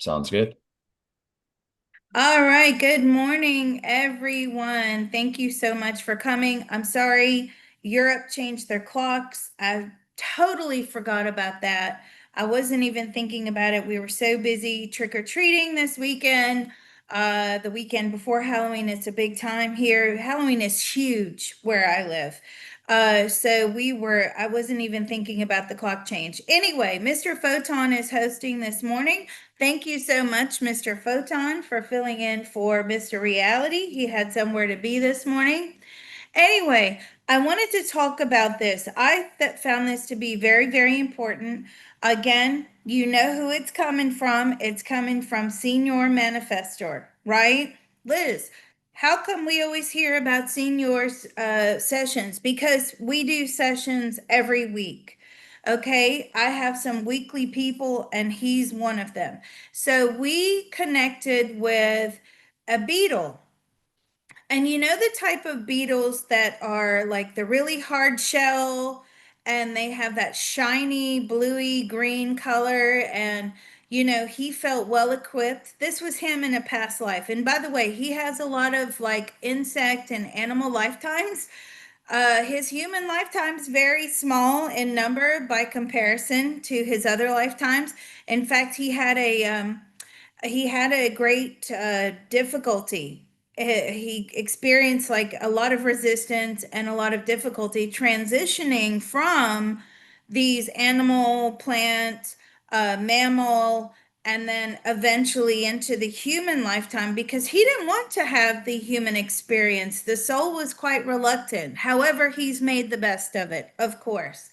Sounds good. All right, good morning, everyone. Thank you so much for coming. I'm sorry, Europe changed their clocks. I totally forgot about that. I wasn't even thinking about it. We were so busy trick-or-treating this weekend. The weekend before Halloween, it's a big time here. Halloween is huge where I live. I wasn't even thinking about the clock change. Anyway, Mr. Photon is hosting this morning. Thank you so much, Mr. Photon, for filling in for Mr. Reality. He had somewhere to be this morning. Anyway, I wanted to talk about this. Found this to be very, very important. Again, you know who it's coming from. It's coming from Senior Manifestor, right? Liz, how come we always hear about seniors sessions? Because we do sessions every week. Okay, I have some weekly people, and he's one of them. So we connected with a beetle, and you know the type of beetles that are like the really hard shell, and they have that shiny bluey green color. And he felt well equipped. This was him in a past life. And by the way, he has a lot of like insect and animal lifetimes. His human lifetime's very small in number by comparison to his other lifetimes. In fact, he had a great difficulty. He experienced like a lot of resistance and a lot of difficulty transitioning from these animal, plant, mammal, and then eventually into the human lifetime because he didn't want to have the human experience. The soul was quite reluctant. However, he's made the best of it, of course.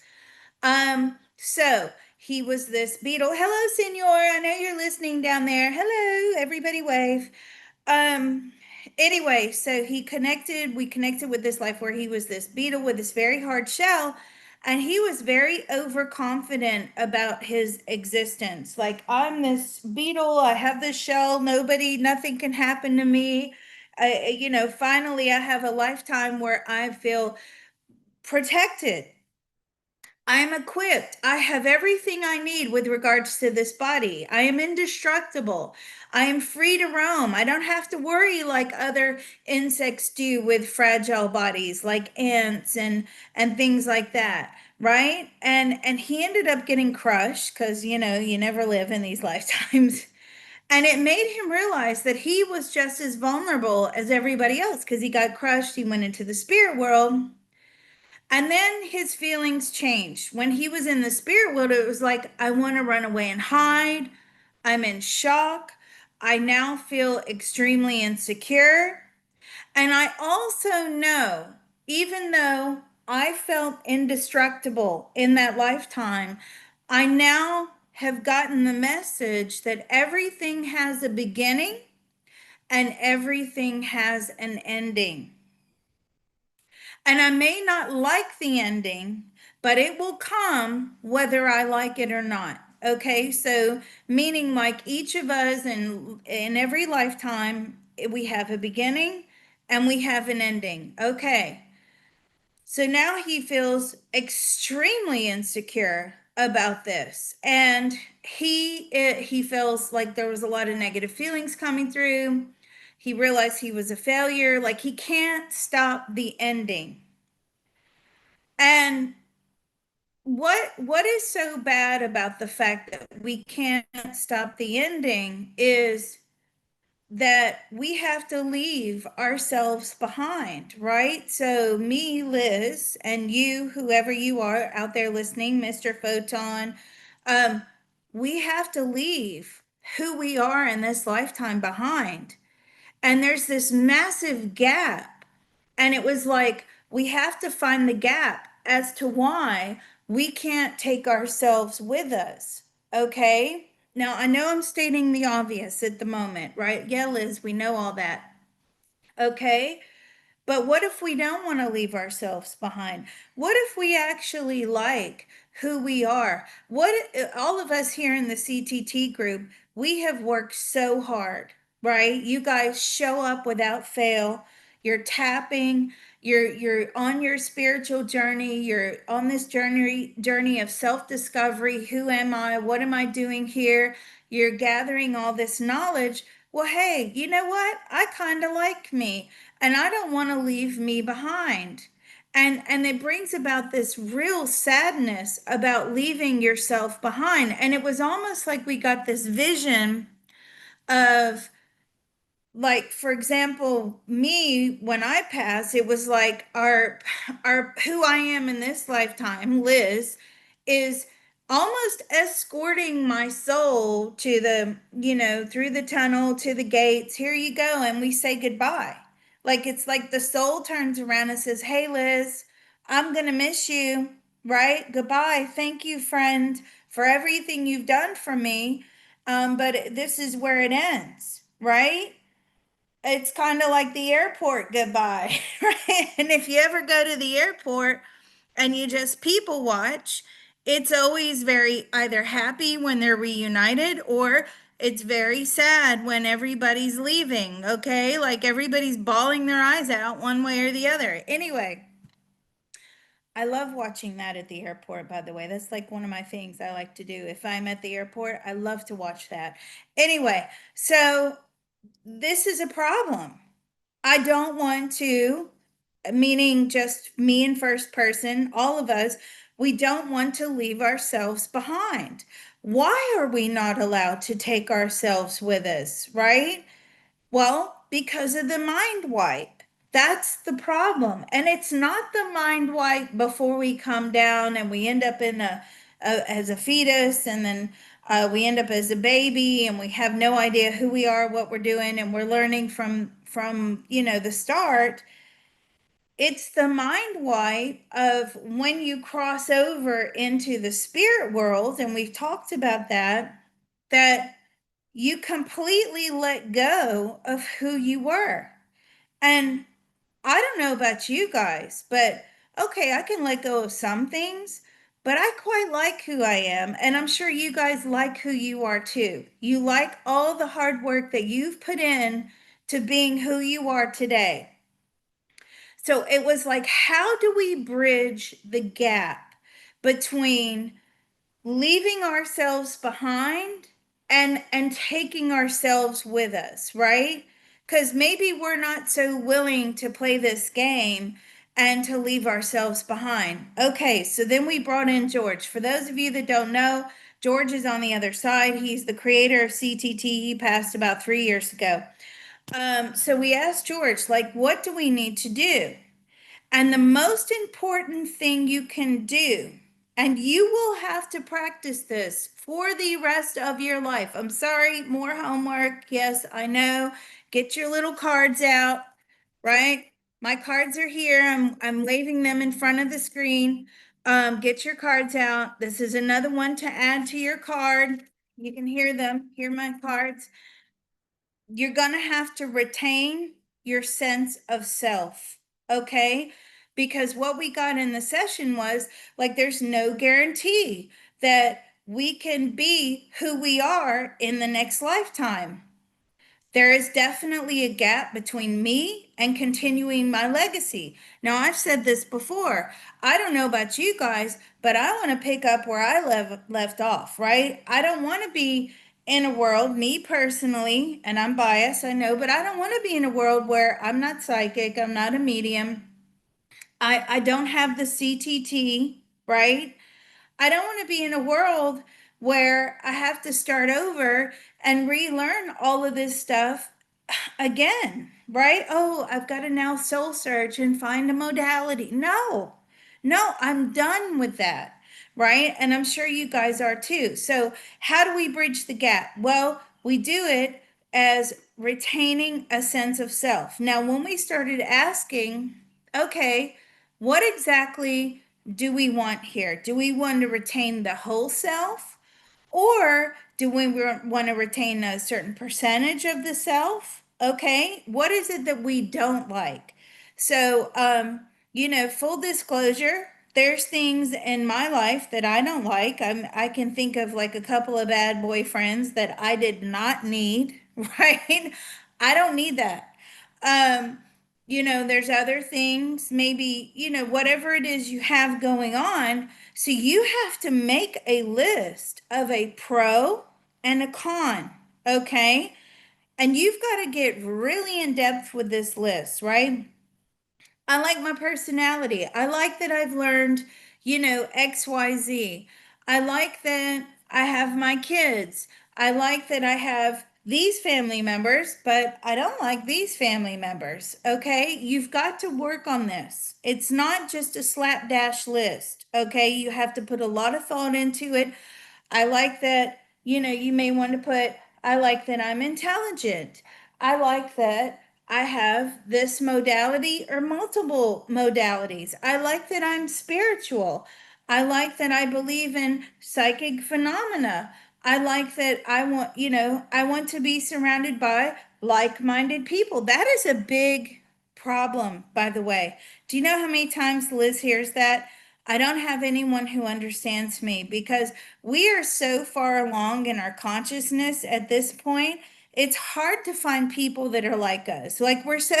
So he was this beetle. Hello, senor. I know you're listening down there. Hello, everybody wave. Um, anyway, so we connected with this life where he was this beetle with this very hard shell, and he was very overconfident about his existence. Like, I'm this beetle, I have this shell, nothing can happen to me. Finally, I have a lifetime where I feel protected. I am equipped. I have everything I need with regards to this body. I am indestructible. I am free to roam. I don't have to worry like other insects do with fragile bodies, like ants and things like that, right? And he ended up getting crushed because you never live in these lifetimes. And it made him realize that he was just as vulnerable as everybody else because he got crushed. He went into the spirit world, and then his feelings changed. When he was in the spirit world, it was like, I want to run away and hide. I'm in shock. I now feel extremely insecure. And I also know, even though I felt indestructible in that lifetime, I now have gotten the message that everything has a beginning and everything has an ending. And I may not like the ending, but it will come whether I like it or not. Okay, so meaning like each of us in every lifetime, we have a beginning and we have an ending. Okay, so now he feels extremely insecure about this, and he feels like there was a lot of negative feelings coming through. He realized he was a failure, like he can't stop the ending. And what is so bad about the fact that we can't stop the ending is that we have to leave ourselves behind, right? So me, Liz, and you, whoever you are out there listening, Mr. Photon, um, we have to leave who we are in this lifetime behind. And there's this massive gap. And it was like, we have to find the gap as to why we can't take ourselves with us. Okay. Now, I know I'm stating the obvious at the moment, right? Yeah, Liz, we know all that. Okay. But what if we don't want to leave ourselves behind? What if we actually like who we are? All of us here in the CTT group, we have worked so hard, right? You guys show up without fail. You're tapping, You're on your spiritual journey. You're on this journey of self-discovery. Who am I? What am I doing here? You're gathering all this knowledge. Well, hey, you know what? I kind of like me, and I don't want to leave me behind. And it brings about this real sadness about leaving yourself behind. And it was almost like we got this vision of, like, for example, me, when I pass, it was like our who I am in this lifetime, Liz, is almost escorting my soul to the, through the tunnel to the gates. Here you go, and we say goodbye. Like, it's like the soul turns around and says, hey, Liz, I'm gonna miss you, right? Goodbye. Thank you, friend, for everything you've done for me. But this is where it ends, right? It's kind of like the airport goodbye, right? And if you ever go to the airport and you just people watch, it's always very either happy when they're reunited, or it's very sad when everybody's leaving, okay? Like everybody's bawling their eyes out one way or the other. Anyway, I love watching that at the airport, by the way. That's like one of my things I like to do. If I'm at the airport, I love to watch that. Anyway, so this is a problem. I don't want to, meaning just me in first person, all of us, we don't want to leave ourselves behind. Why are we not allowed to take ourselves with us, right? Well, because of the mind wipe. That's the problem. And it's not the mind wipe before we come down and we end up as a fetus, and then we end up as a baby, and we have no idea who we are, what we're doing, and we're learning from the start. It's the mind wipe of when you cross over into the spirit world, and we've talked about that, that you completely let go of who you were. And I don't know about you guys, but okay, I can let go of some things, but I quite like who I am. And I'm sure you guys like who you are too. You like all the hard work that you've put in to being who you are today. So it was like, how do we bridge the gap between leaving ourselves behind and taking ourselves with us, right? Because maybe we're not so willing to play this game and to leave ourselves behind. Okay, so then we brought in George. For those of you that don't know, George is on the other side. He's the creator of CTT. He passed about 3 years ago. So we asked George, like, what do we need to do? And the most important thing you can do, and you will have to practice this for the rest of your life. I'm sorry, more homework. Yes, I know. Get your little cards out, right? My cards are here. I'm waving them in front of the screen. Get your cards out. This is another one to add to your card. You can hear them. Hear my cards. You're going to have to retain your sense of self, okay? Because what we got in the session was like, there's no guarantee that we can be who we are in the next lifetime. There is definitely a gap between me and continuing my legacy. Now, I've said this before. I don't know about you guys, but I want to pick up where I left off, right? I don't want to be in a world, me personally, and I'm biased, I know, but I don't want to be in a world where I'm not psychic, I'm not a medium, I don't have the CTT, right? I don't want to be in a world where I have to start over and relearn all of this stuff again, right? Oh, I've got to now soul search and find a modality. No, no, I'm done with that, right? And I'm sure you guys are too. So, how do we bridge the gap? Well, we do it as retaining a sense of self. Now, when we started asking, okay, what exactly do we want here? Do we want to retain the whole self? Or do we want to retain a certain percentage of the self? Okay, what is it that we don't like? So, full disclosure, there's things in my life that I don't like. I can think of like a couple of bad boyfriends that I did not need, right? I don't need that. Um, there's other things, maybe, whatever it is you have going on. So you have to make a list of a pro and a con, okay? And you've got to get really in depth with this list, right? I like my personality. I like that I've learned, XYZ. I like that I have my kids. I like that I have these family members, but I don't like these family members. Okay. You've got to work on this. It's not just a slapdash list. Okay. You have to put a lot of thought into it. I like that, you may want to put, I like that I'm intelligent. I like that I have this modality or multiple modalities. I like that I'm spiritual. I like that I believe in psychic phenomena. I like that I want to be surrounded by like-minded people. That is a big problem, by the way. Do you know how many times Liz hears that? I don't have anyone who understands me, because we are so far along in our consciousness at this point. It's hard to find people that are like us. Like, we're so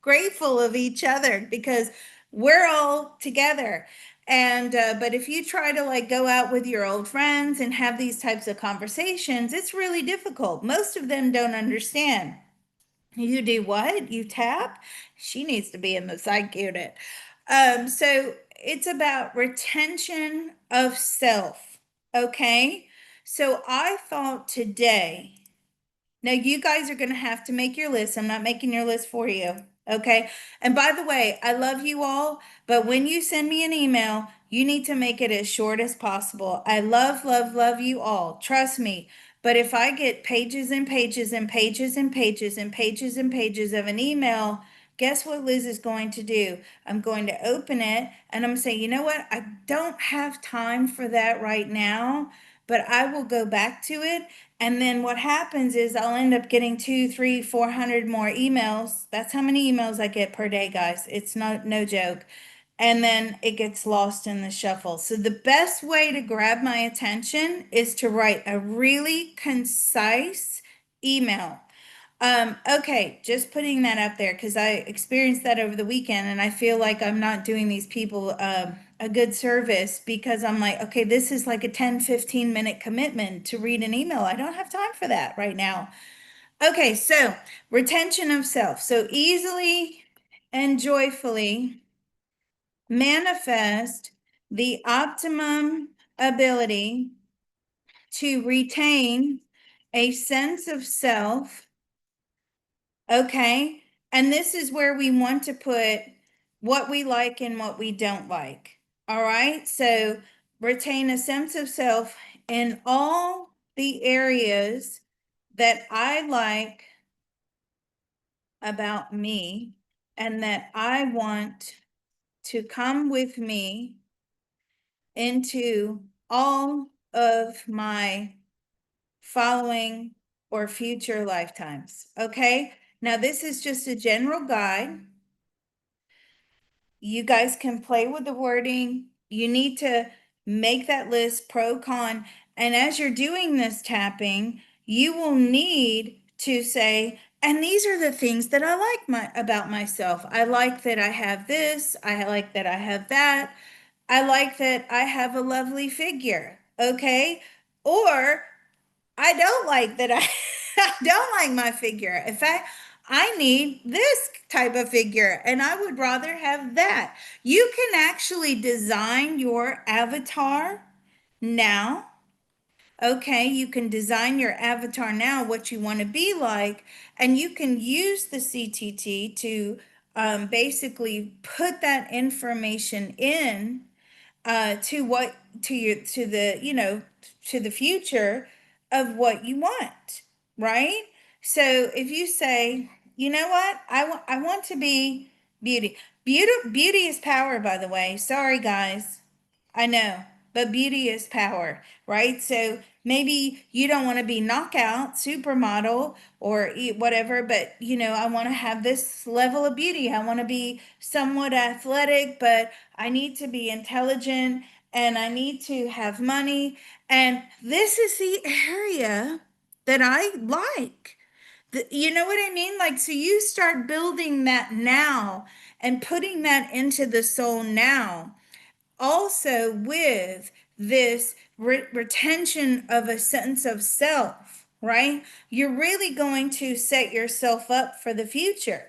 grateful of each other because we're all together. And but if you try to like go out with your old friends and have these types of conversations, it's really difficult. Most of them don't understand. You do what? You tap? She needs to be in the psych unit. So it's about retention of self. Okay. So I thought today, now you guys are going to have to make your list. I'm not making your list for you. Okay. And by the way, I love you all, but when you send me an email, you need to make it as short as possible. I love, love, love you all. Trust me. But if I get pages and pages and pages and pages and pages and pages of an email, guess what Liz is going to do? I'm going to open it and I'm going to say, you know what? I don't have time for that right now, but I will go back to it. And then what happens is I'll end up getting 2, 3, 400 more emails. That's how many emails I get per day, guys. It's not no joke. And then it gets lost in the shuffle. So the best way to grab my attention is to write a really concise email. Okay, just putting that up there because I experienced that over the weekend and I feel like I'm not doing these people a good service, because I'm like, okay, this is like a 10-15 minute commitment to read an email. I don't have time for that right now. Okay, so retention of self. So easily and joyfully manifest the optimum ability to retain a sense of self. Okay. And this is where we want to put what we like and what we don't like. All right. So retain a sense of self in all the areas that I like about me and that I want to come with me into all of my following or future lifetimes. Okay. Now, this is just a general guide. You guys can play with the wording. You need to make that list pro con. And as you're doing this tapping, you will need to say, and these are the things that I like about myself. I like that I have this. I like that I have that. I like that I have a lovely figure. Okay. Or I don't like that I don't like my figure. In fact, I need this type of figure and I would rather have that. You can actually design your avatar now. Okay, you can design your avatar now, what you want to be like, and you can use the CTT to basically put that information in to what to your to the to the future of what you want, right? So if you say, you know what, I want to be beauty is power, by the way. Sorry guys, I know, but beauty is power, right? So maybe you don't want to be knockout, supermodel, or whatever, but I want to have this level of beauty. I want to be somewhat athletic, but I need to be intelligent and I need to have money. And this is the area that I like. You know what I mean? Like, so you start building that now and putting that into the soul now, also with this retention of a sense of self, right? You're really going to set yourself up for the future.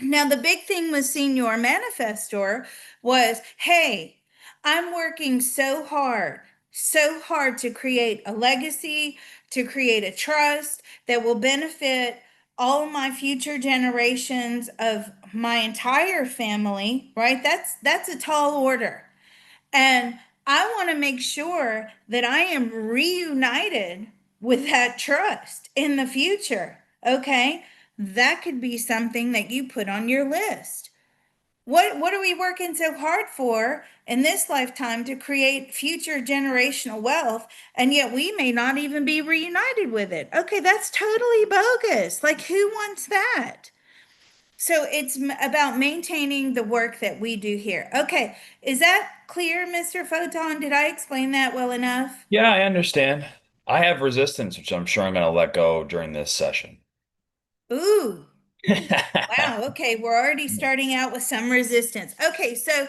Now, the big thing with Senior Manifestor was, hey, I'm working so hard to create a legacy, to create a trust that will benefit all my future generations of my entire family, right? That's a tall order. And I want to make sure that I am reunited with that trust in the future. Okay. That could be something that you put on your list. What are we working so hard for in this lifetime to create future generational wealth? And yet we may not even be reunited with it. Okay, that's totally bogus. Like, who wants that? So it's about maintaining the work that we do here. Okay, is that clear, Mr. Photon? Did I explain that well enough? Yeah, I understand. I have resistance, which I'm sure I'm going to let go during this session. Ooh, wow, okay, we're already starting out with some resistance. Okay, so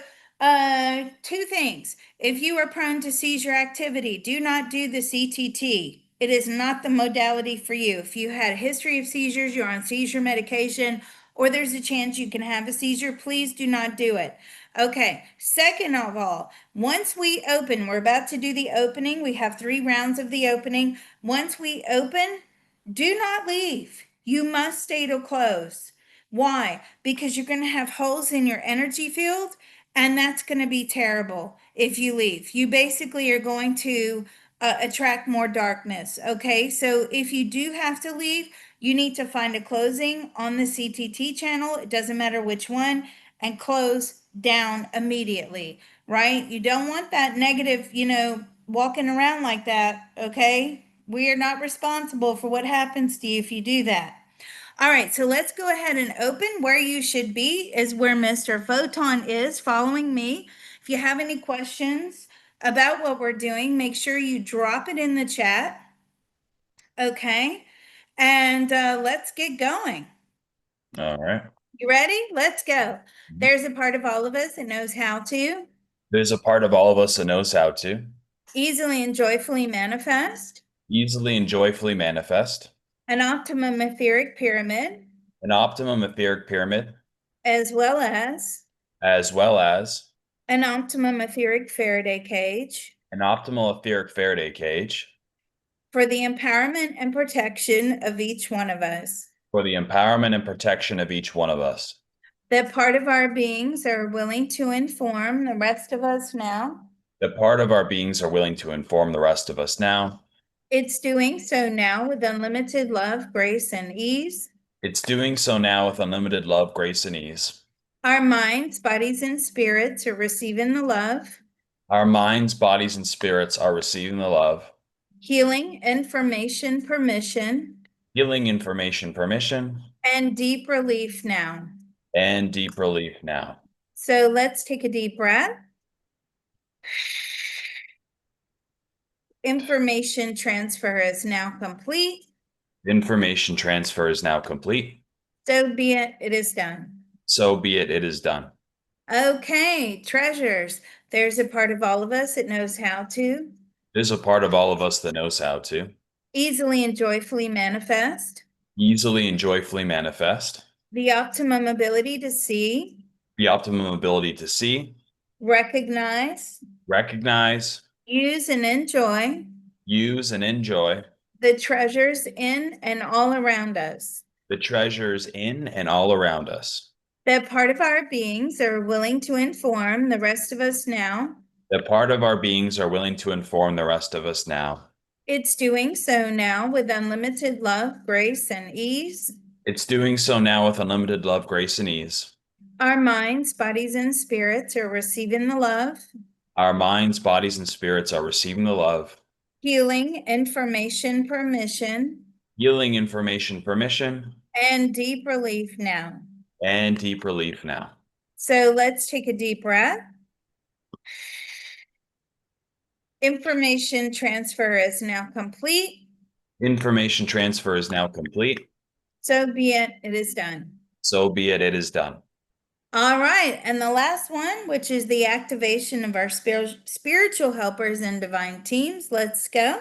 two things. If you are prone to seizure activity, do not do the CTT. It is not the modality for you. If you had a history of seizures, you're on seizure medication, or there's a chance you can have a seizure, please do not do it. Okay, second of all, once we open, we're about to do the opening. We have 3 rounds of the opening. Once we open, do not leave. You must stay to close. Why? Because you're going to have holes in your energy field, and that's going to be terrible if you leave. You basically are going to attract more darkness. Okay. So if you do have to leave, you need to find a closing on the CTT channel. It doesn't matter which one, and close down immediately, right? You don't want that negative, walking around like that. Okay. We are not responsible for what happens to you if you do that. All right, so let's go ahead and open. Where you should be is where Mr. Photon is, following me. If you have any questions about what we're doing, make sure you drop it in the chat. Okay, and let's get going. All right. You ready? Let's go. There's a part of all of us that knows how to There's a part of all of us that knows how to easily and joyfully manifest easily and joyfully manifest an optimum etheric pyramid, an optimum etheric pyramid, as well as as well as an optimum etheric Faraday cage an optimal etheric Faraday cage for the empowerment and protection of each one of us. for the empowerment and protection of each one of us. That part of our beings are willing to inform the rest of us now. That part of our beings are willing to inform the rest of us now. It's doing so now with unlimited love, grace, and ease. It's doing so now with unlimited love, grace, and ease. Our minds, bodies, and spirits are receiving the love, Our minds, bodies, and spirits are receiving the love, healing, information, permission, healing, information, permission, and deep relief now. and deep relief now. So let's take a deep breath. Information transfer is now complete. Information transfer is now complete. So be it, it is done. So be it, it is done. Okay, treasures. There's a part of all of us that knows how to There's a part of all of us that knows how to easily and joyfully manifest easily and joyfully manifest the optimum ability to see, the optimum ability to see, recognize, recognize, use, and enjoy use, and enjoy the treasures in and all around us. the treasures in and all around us. That part of our beings are willing to inform the rest of us now. That part of our beings are willing to inform the rest of us now. It's doing so now with unlimited love, grace, and ease. It's doing so now with unlimited love, grace, and ease. Our minds, bodies, and spirits are receiving the love, Our minds, bodies, and spirits are receiving the love, healing, information, permission, healing, information, permission, and deep relief now. and deep relief now. So let's take a deep breath. Information transfer is now complete. Information transfer is now complete. So be it, it is done. So be it, it is done. All right. And the last one, which is the activation of our spiritual helpers and divine teams. Let's go.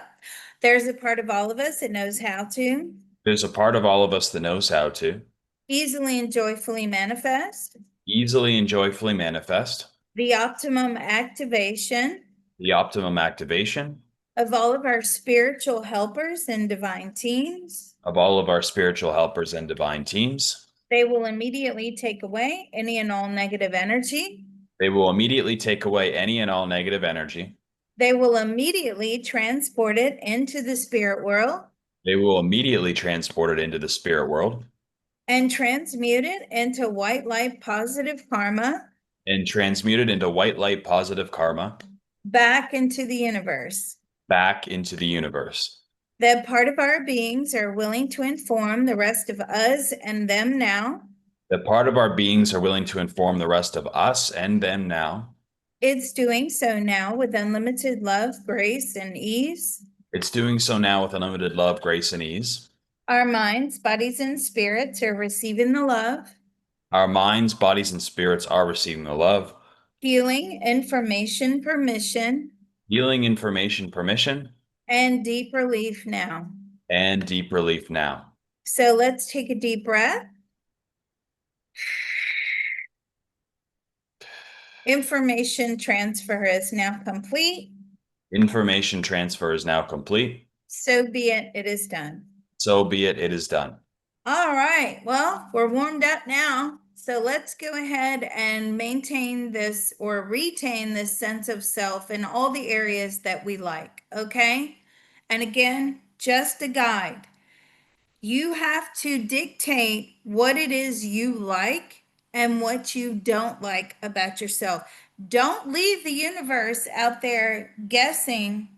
There's a part of all of us that knows how to There's a part of all of us that knows how to easily and joyfully manifest easily and joyfully manifest the optimum activation the optimum activation of all of our spiritual helpers and divine teams. of all of our spiritual helpers and divine teams. They will immediately take away any and all negative energy. They will immediately take away any and all negative energy. They will immediately transport it into the spirit world They will immediately transport it into the spirit world and transmute it into white light positive karma and transmute it into white light positive karma back into the universe. back into the universe. That part of our beings are willing to inform the rest of us and them now. That part of our beings are willing to inform the rest of us and them now. It's doing so now with unlimited love, grace, and ease. It's doing so now with unlimited love, grace, and ease. Our minds, bodies, and spirits are receiving the love, Our minds, bodies, and spirits are receiving the love, healing, information, permission, healing, information, permission, and deep relief now. and deep relief now. So let's take a deep breath. Information transfer is now complete. Information transfer is now complete. So be it, it is done. So be it, it is done. All right, well, we're warmed up now. So let's go ahead and maintain this or retain this sense of self in all the areas that we like, okay? And again, just a guide. You have to dictate what it is you like and what you don't like about yourself. Don't leave the universe out there guessing.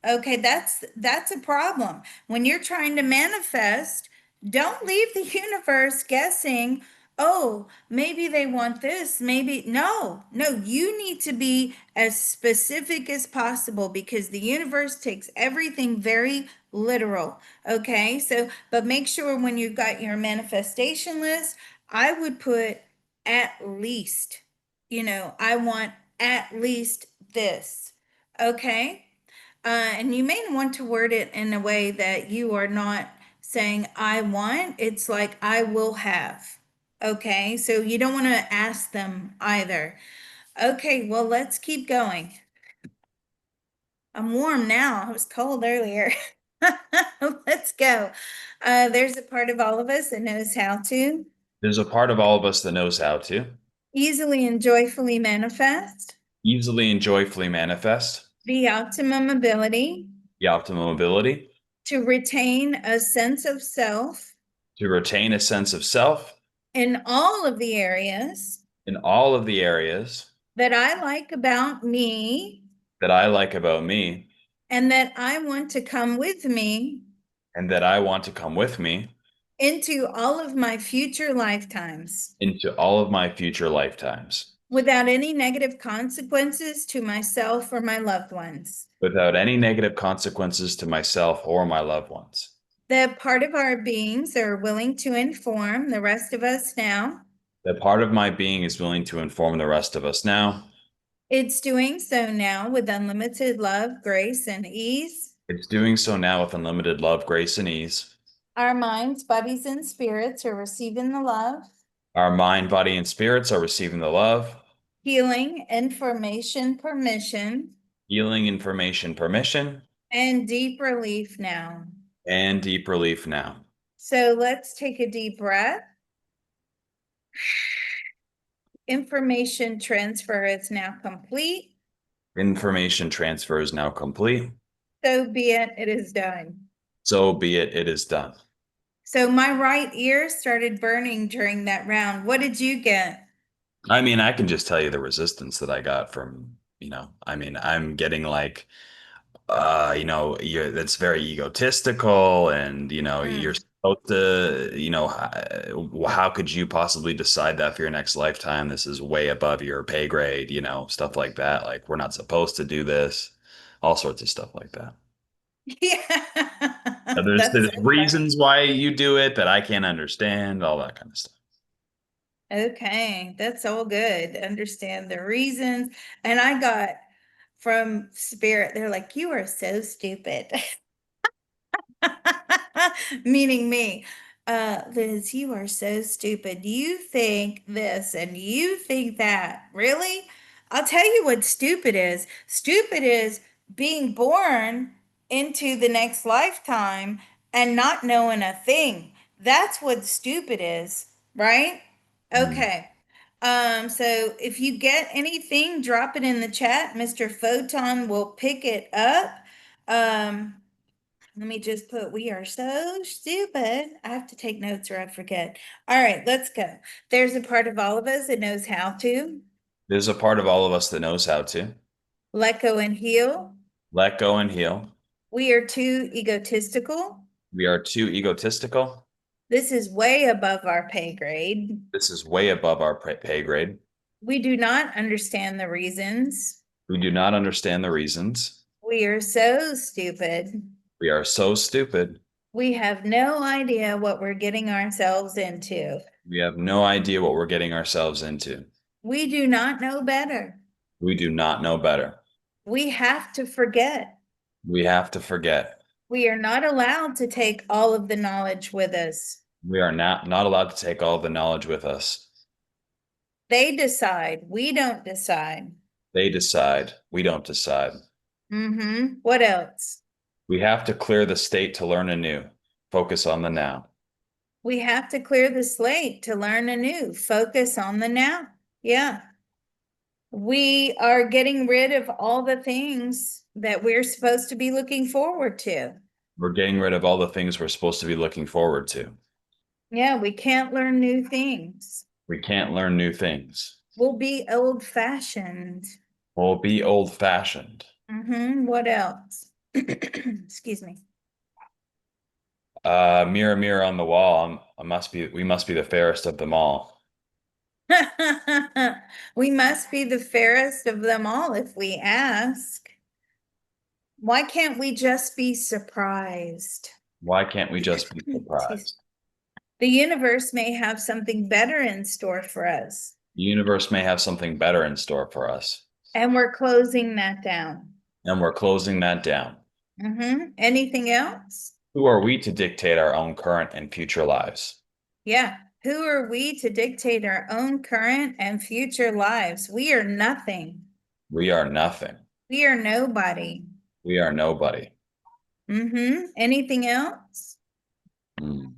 Okay, that's a problem. When you're trying to manifest, don't leave the universe guessing, oh, maybe they want this, maybe no, you need to be as specific as possible because the universe takes everything very literal. Okay, so but make sure when you've got your manifestation list, I would put at least, I want at least this. Okay. And you may want to word it in a way that you are not saying I want, it's like I will have. Okay, so you don't want to ask them either. Okay, well, let's keep going. I'm warm now. I was cold earlier. Let's go. There's a part of all of us that knows how to There's a part of all of us that knows how to easily and joyfully manifest easily and joyfully manifest the optimum ability the optimum ability to retain a sense of self to retain a sense of self in all of the areas in all of the areas that I like about me that I like about me and that I want to come with me and that I want to come with me into all of my future lifetimes into all of my future lifetimes without any negative consequences to myself or my loved ones. without any negative consequences to myself or my loved ones. That part of our beings are willing to inform the rest of us now. That part of my being is willing to inform the rest of us now. It's doing so now with unlimited love, grace, and ease. It's doing so now with unlimited love, grace, and ease. Our minds, bodies, and spirits are receiving the love, Our mind, body, and spirits are receiving the love, healing, information, permission, healing, information, permission, and deep relief now. and deep relief now. So let's take a deep breath. Information transfer is now complete. Information transfer is now complete. So be it, it is done. So be it, it is done. So my right ear started burning during that round. What did you get? I mean, I can just tell you the resistance that I got from, I'm getting like, that's very egotistical and, you're Mm. supposed to, how could you possibly decide that for your next lifetime? This is way above your pay grade, stuff like that. Like, we're not supposed to do this, all sorts of stuff like that. Yeah. That's There's so funny. reasons why you do it that I can't understand, all that kind of stuff. Okay, that's all good. Understand the reasons. And I got from Spirit, they're like, you are so stupid. Meaning me. Liz, you are so stupid. You think this and you think that. Really? I'll tell you what stupid is. Stupid is being born into the next lifetime and not knowing a thing. That's what stupid is, right? Mm. Okay. So if you get anything, drop it in the chat. Mr. Photon will pick it up. Um, Let me just put, we are so stupid. I have to take notes or I forget. All right, let's go. There's a part of all of us that knows how to There's a part of all of us that knows how to let go and heal. let go and heal. We are too egotistical. We are too egotistical. This is way above our pay grade. This is way above our pay grade. We do not understand the reasons. We do not understand the reasons. We are so stupid. We are so stupid. We have no idea what we're getting ourselves into. We have no idea what we're getting ourselves into. We do not know better. We do not know better. We have to forget. We have to forget. We are not allowed to take all of the knowledge with us. We are not allowed to take all the knowledge with us. They decide. We don't decide. They decide. We don't decide. What else? We have to clear the state to learn anew. Focus on the now. We have to clear the slate to learn anew. Focus on the now. Yeah. We are getting rid of all the things that we're supposed to be looking forward to. We're getting rid of all the things we're supposed to be looking forward to. Yeah, we can't learn new things. We can't learn new things. We'll be old fashioned. We'll be old-fashioned. What else? Excuse me. Mirror, mirror on the wall. We must be the fairest of them all. We must be the fairest of them all if we ask. Why can't we just be surprised? Why can't we just be Excuse- surprised? The universe may have something better in store for us, The universe may have something better in store for us, and we're closing that down. and we're closing that down. Anything else? Who are we to dictate our own current and future lives? Yeah. Who are we to dictate our own current and future lives? We are nothing. We are nothing. We are nobody. We are nobody. Anything else? Mm.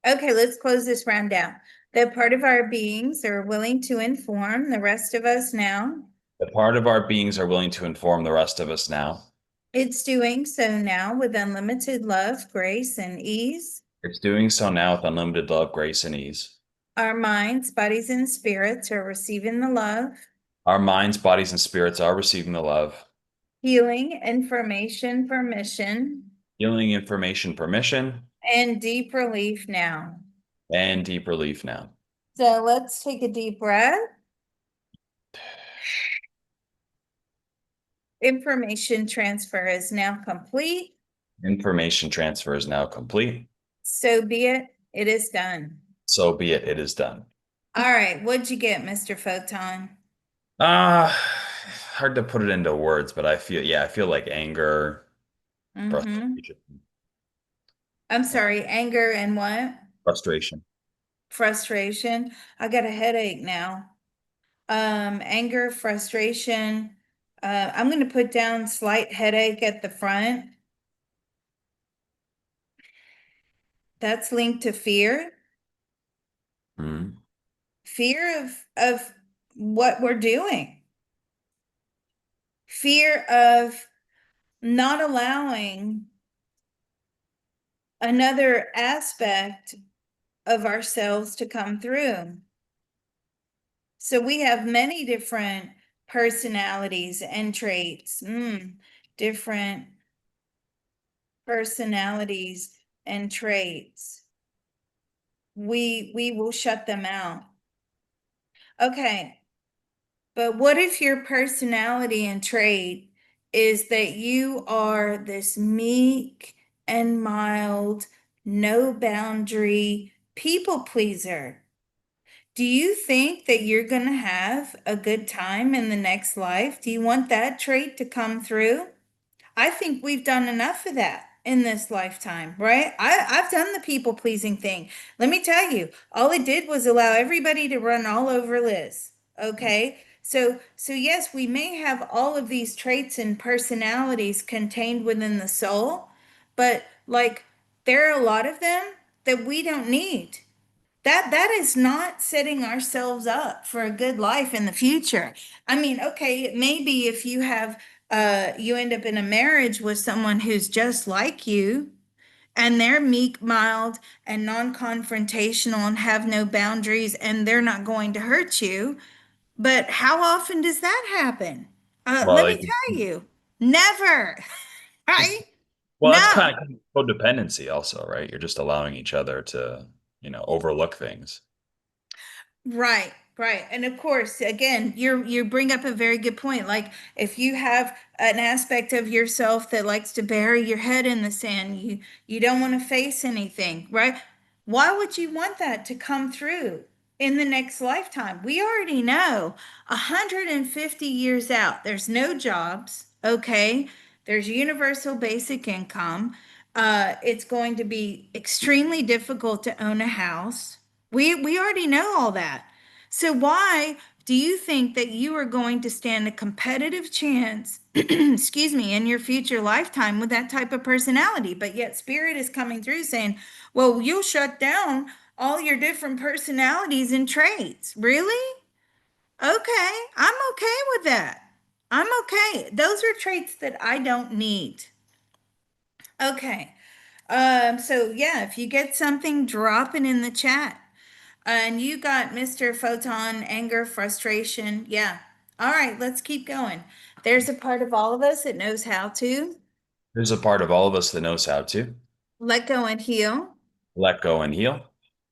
Okay, let's close this round down. That part of our beings are willing to inform the rest of us now. The part of our beings are willing to inform the rest of us now. It's doing so now with unlimited love, grace, and ease. It's doing so now with unlimited love, grace, and ease. Our minds, bodies, and spirits are receiving the love, Our minds, bodies, and spirits are receiving the love, healing, information, permission, healing, information, permission, and deep relief now. and deep relief now. So let's take a deep breath. Information transfer is now complete. Information transfer is now complete. So be it. It is done. So be it. It is done. All right. What'd you get, Mr. Photon? Hard to put it into words, but I feel like anger, Mm-hmm. frustration, I'm sorry, anger and what? frustration. Frustration. I got a headache now. Anger, frustration. I'm going to put down slight headache at the front. That's linked to fear. Mm. Fear of what we're doing. Fear of not allowing another aspect of ourselves to come through. So we have many different personalities and traits. Different personalities and traits. We will shut them out. Okay. But what if your personality and trait is that you are this meek and mild, no boundary people pleaser. Do you think that you're going to have a good time in the next life? Do you want that trait to come through? I think we've done enough of that in this lifetime, right? I've done the people pleasing thing. Let me tell you, all it did was allow everybody to run all over Liz. Okay. So yes, we may have all of these traits and personalities contained within the soul, but like there are a lot of them that we don't need. That is not setting ourselves up for a good life in the future. I mean, okay, maybe if you have you end up in a marriage with someone who's just like you and they're meek, mild, and non-confrontational and have no boundaries and they're not going to hurt you. But how often does that happen? Well, Let me tell you, never, right? it's No. kind of codependency also, right? You're just allowing each other to, overlook things. Right, right. And of course, again, you bring up a very good point. Like if you have an aspect of yourself that likes to bury your head in the sand, you don't want to face anything, right? Why would you want that to come through in the next lifetime? We already know 150 years out, there's no jobs, okay? There's universal basic income. It's going to be extremely difficult to own a house. We already know all that. So why do you think that you are going to stand a competitive chance, excuse me, in your future lifetime with that type of personality? But yet Spirit is coming through saying, well, you'll shut down all your different personalities and traits. Really? Okay, I'm okay with that. I'm okay. Those are traits that I don't need. Okay. So yeah, if you get something, drop it in the chat. And you got Mr. Photon, anger, frustration. Yeah. All right, let's keep going. There's a part of all of us that knows how to There's a part of all of us that knows how to let go and heal. let go and heal.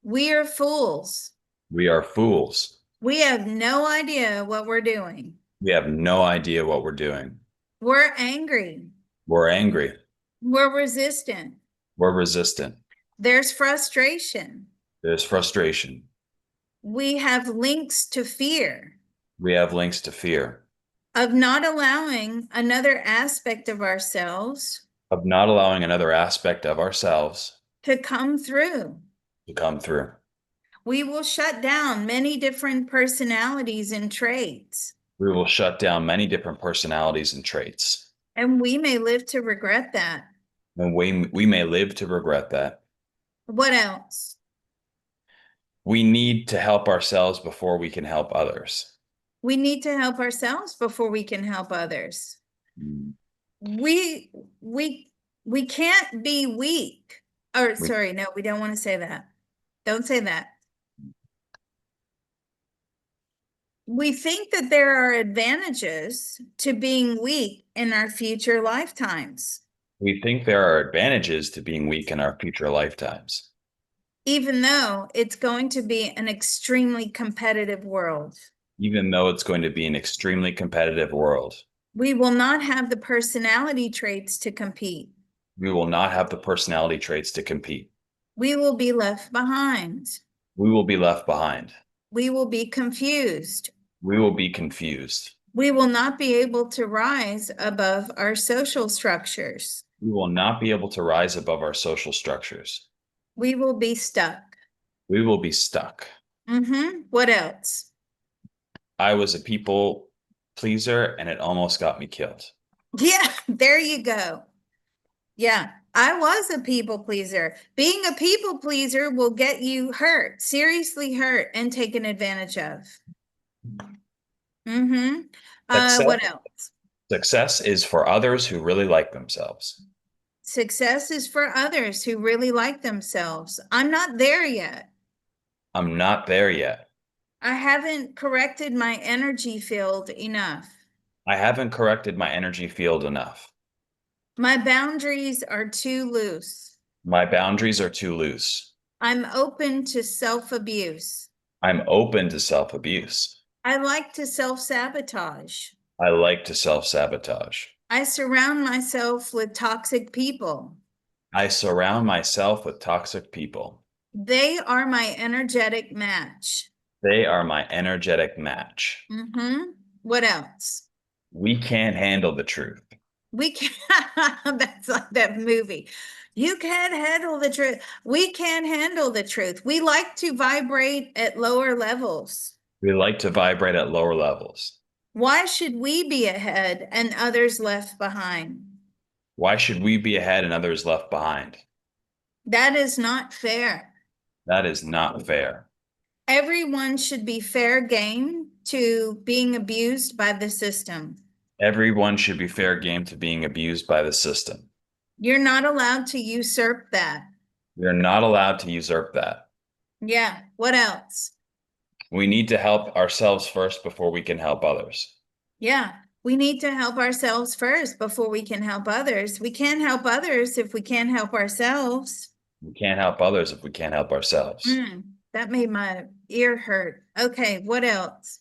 We are fools. We are fools. We have no idea what we're doing. We have no idea what we're doing. We're angry. We're angry. We're resistant. We're resistant. There's frustration. There's frustration. We have links to fear We have links to fear, of not allowing another aspect of ourselves of not allowing another aspect of ourselves to come through. to come through. We will shut down many different personalities and traits, We will shut down many different personalities and traits. and we may live to regret that. And we may live to regret that. What else? We need to help ourselves before we can help others. We need to help ourselves before we can help others. Mm. We we we can't be weak. Or We, sorry, no, we don't want to say that. Don't say that. We think that there are advantages to being weak in our future lifetimes, we think there are advantages to being weak in our future lifetimes, even though it's going to be an extremely competitive world. even though it's going to be an extremely competitive world. We will not have the personality traits to compete. We will not have the personality traits to compete. We will be left behind. We will be left behind. We will be confused. We will be confused. We will not be able to rise above our social structures. We will not be able to rise above our social structures. We will be stuck. We will be stuck. What else? I was a people pleaser and it almost got me killed. Yeah, there you go. Yeah, I was a people pleaser. Being a people pleaser will get you hurt, seriously hurt, and taken advantage of. Success, What else? success is for others who really like themselves. Success is for others who really like themselves. I'm not there yet. I'm not there yet. I haven't corrected my energy field enough. I haven't corrected my energy field enough. My boundaries are too loose. My boundaries are too loose. I'm open to self-abuse. I'm open to self-abuse. I like to self-sabotage. I like to self-sabotage. I surround myself with toxic people. I surround myself with toxic people. They are my energetic match. They are my energetic match. What else? We can't handle the truth. We can't, that's like that movie. You can't handle the truth. We can't handle the truth. We like to vibrate at lower levels. We like to vibrate at lower levels. Why should we be ahead and others left behind? Why should we be ahead and others left behind? That is not fair. That is not fair. Everyone should be fair game to being abused by the system. Everyone should be fair game to being abused by the system. You're not allowed to usurp that. We are not allowed to usurp that. Yeah. What else? We need to help ourselves first before we can help others. Yeah. We need to help ourselves first before we can help others. We can't help others if we can't help ourselves. We can't help others if we can't help ourselves. That made my ear hurt. Okay. What else?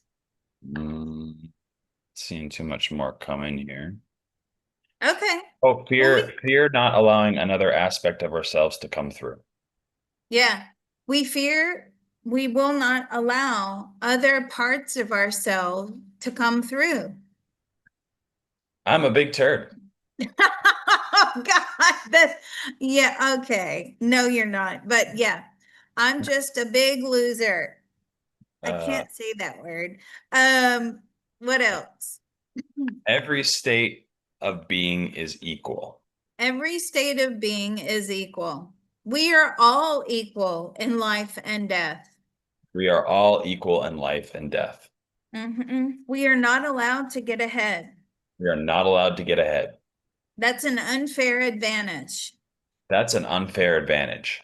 Seeing too much more coming here. Okay. Oh, Well, fear not allowing another aspect of ourselves to come through. yeah. We fear we will not allow other parts of ourselves to come through. I'm a big turd. Oh God, yeah, okay. No, you're not. But yeah, I'm just a big loser. I Uh, can't say that word. Um, what else? every state of being is equal. Every state of being is equal. We are all equal in life and death. We are all equal in life and death. We are not allowed to get ahead. We are not allowed to get ahead. That's an unfair advantage. That's an unfair advantage.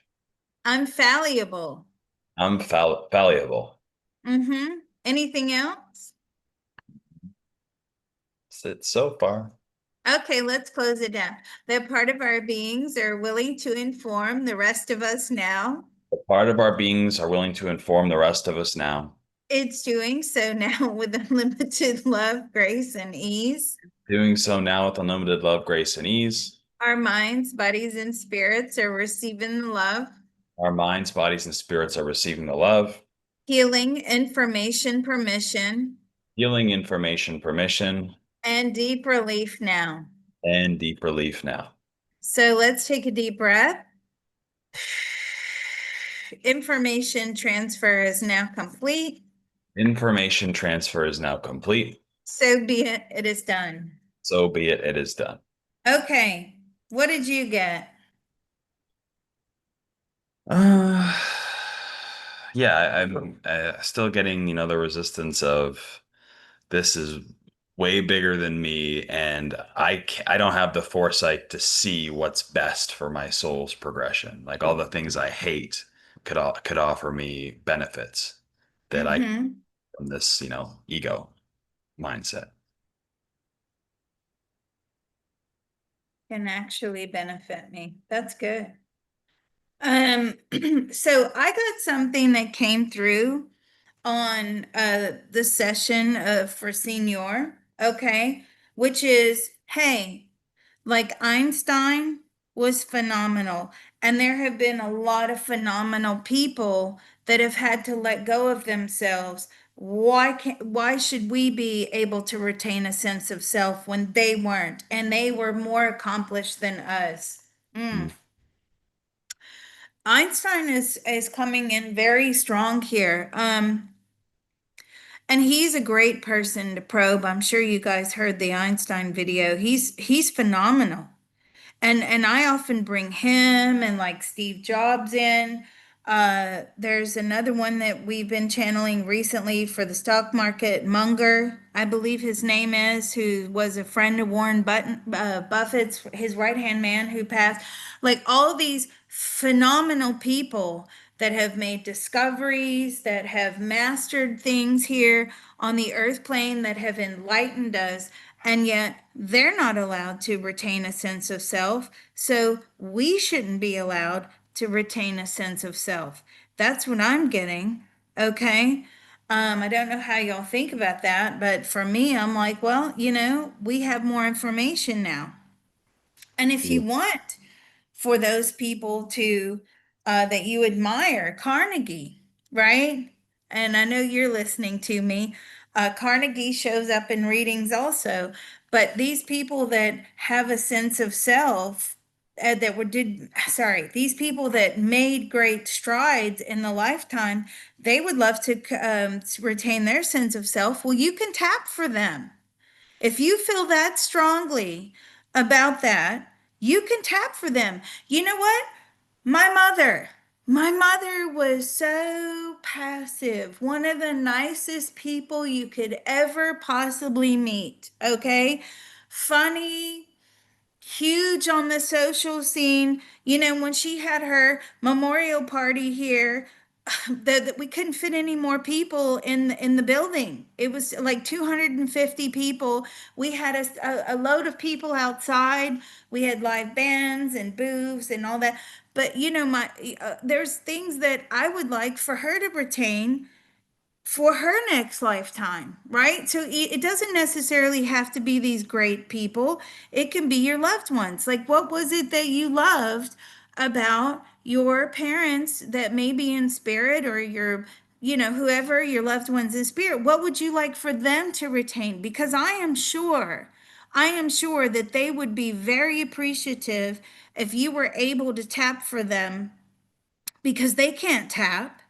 I'm fallible. I'm fallible. Anything else? It's so far. Okay, let's close it down. That part of our beings are willing to inform the rest of us now. A part of our beings are willing to inform the rest of us now. It's doing so now with unlimited love, grace, and ease. Doing so now with unlimited love, grace, and ease. Our minds, bodies, and spirits are receiving the love, Our minds, bodies, and spirits are receiving the love, healing, information, permission, healing information, permission, and deep relief now. and deep relief now. So let's take a deep breath. Information transfer is now complete. Information transfer is now complete. So be it, it is done. So be it, it is done. Okay, what did you get? Uh, yeah, I'm still getting, the resistance of this is way bigger than me, and I don't have the foresight to see what's best for my soul's progression. Like all the things I hate could offer me benefits that I from this, ego mindset. Can actually benefit me. That's good. Um, so I got something that came through on the session for senior, okay, which is, hey, like Einstein was phenomenal, and there have been a lot of phenomenal people that have had to let go of themselves. Why should we be able to retain a sense of self when they weren't, and they were more accomplished than us? Mm. Einstein is coming in very strong here. And he's a great person to probe. I'm sure you guys heard the Einstein video. He's phenomenal. And I often bring him and like Steve Jobs in. There's another one that we've been channeling recently for the stock market, Munger, I believe his name is, who was a friend of Buffett's, his right-hand man who passed. Like all these phenomenal people that have made discoveries, that have mastered things here on the earth plane, that have enlightened us, and yet they're not allowed to retain a sense of self. So we shouldn't be allowed to retain a sense of self. That's what I'm getting. Okay. I don't know how y'all think about that, but for me, I'm like, well, we have more information now. And if you Yeah. want for those people to that you admire, Carnegie, right? And I know you're listening to me. Carnegie shows up in readings also, but these people that have a sense of self, that were did sorry, these people that made great strides in the lifetime, they would love to retain their sense of self. Well, you can tap for them. If you feel that strongly about that, you can tap for them. You know what? My mother, my mother was so passive, one of the nicest people you could ever possibly meet. Okay. Funny, huge on the social scene. When she had her memorial party here, that we couldn't fit any more people in the building. It was like 250 people. We had a load of people outside. We had live bands and booths and all that. But my there's things that I would like for her to retain for her next lifetime, right? So it doesn't necessarily have to be these great people. It can be your loved ones. Like, what was it that you loved about your parents that may be in spirit, or whoever your loved ones in spirit? What would you like for them to retain? Because I am sure that they would be very appreciative if you were able to tap for them, because they can't tap.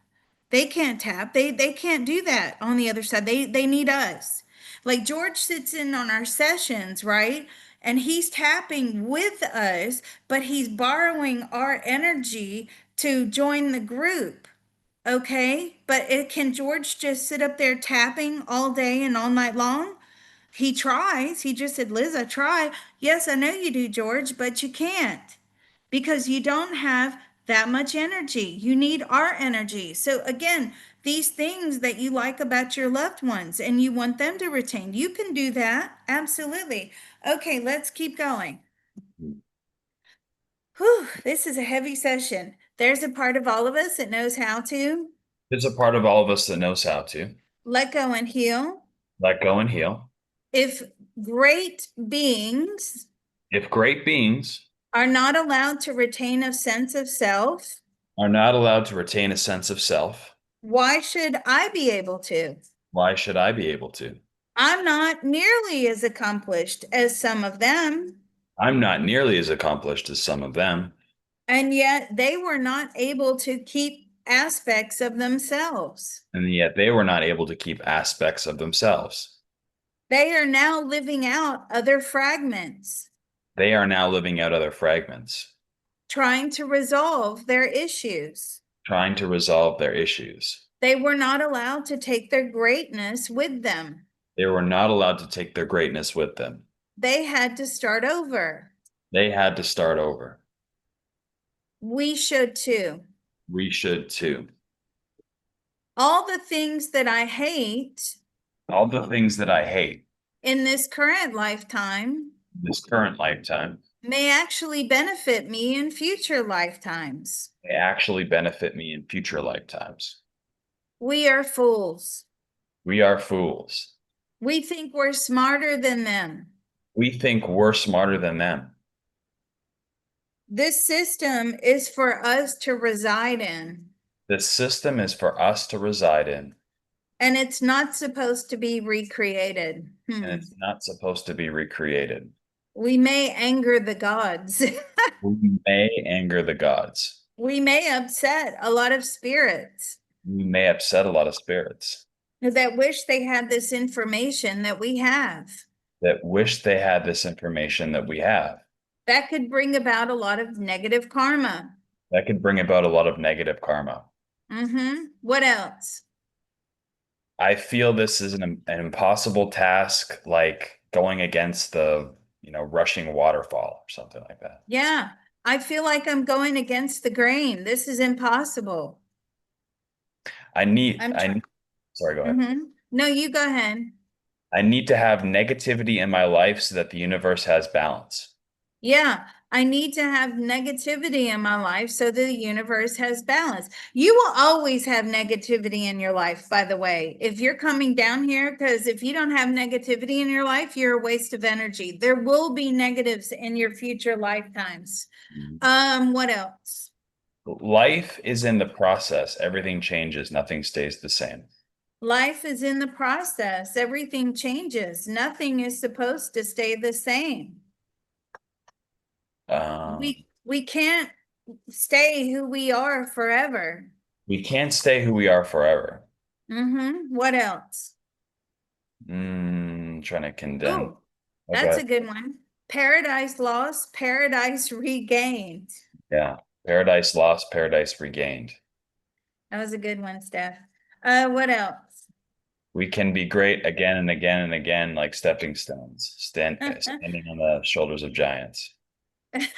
They can't tap. They can't do that on the other side. They need us. Like George sits in on our sessions, right? And he's tapping with us, but he's borrowing our energy to join the group. Okay? But can George just sit up there tapping all day and all night long? He tries. He just said, Liz, I try. Yes, I know you do, George, but you can't, because you don't have that much energy. You need our energy. So, again, these things that you like about your loved ones and you want them to retain, you can do that. Absolutely. Okay, let's keep going. Whew, this is a heavy session. There's a part of all of us that knows how to There's a part of all of us that knows how to let go and heal. let go and heal. If great beings If great beings are not allowed to retain a sense of self, are not allowed to retain a sense of self, why should I be able to? why should I be able to? I'm not nearly as accomplished as some of them, I'm not nearly as accomplished as some of them, and yet they were not able to keep aspects of themselves. and yet they were not able to keep aspects of themselves. They are now living out other fragments, They are now living out other fragments, trying to resolve their issues. trying to resolve their issues. They were not allowed to take their greatness with them. They were not allowed to take their greatness with them. They had to start over. They had to start over. We should too. We should too. All the things that I hate All the things that I hate in this current lifetime in this current lifetime, may actually benefit me in future lifetimes. they actually benefit me in future lifetimes. We are fools. We are fools. We think we're smarter than them. We think we're smarter than them. This system is for us to reside in, This system is for us to reside in, and it's not supposed to be recreated. and it's not supposed to be recreated. We may anger the gods. We may anger the gods. We may upset a lot of spirits We may upset a lot of spirits that wish they had this information that we have. that wish they had this information that we have. That could bring about a lot of negative karma. That could bring about a lot of negative karma. What else? I feel this is an impossible task, like going against the, rushing waterfall or something like that. Yeah, I feel like I'm going against the grain. This is impossible. I need, I'm I trying. need, sorry, go ahead. No, you go ahead. I need to have negativity in my life so that the universe has balance. Yeah, I need to have negativity in my life so the universe has balance. You will always have negativity in your life, by the way. If you're coming down here, because if you don't have negativity in your life, you're a waste of energy. There will be negatives in your future lifetimes. What else? Life is in the process. Everything changes. Nothing stays the same. Life is in the process. Everything changes. Nothing is supposed to stay the same. Um, We can't stay who we are forever. we can't stay who we are forever. What else? Trying to condemn. Oh, that's Okay. a good one. Paradise lost, paradise regained. Yeah. Paradise lost, paradise regained. That was a good one, Steph. What else? We can be great again and again and again, like stepping stones, standing on the shoulders of giants.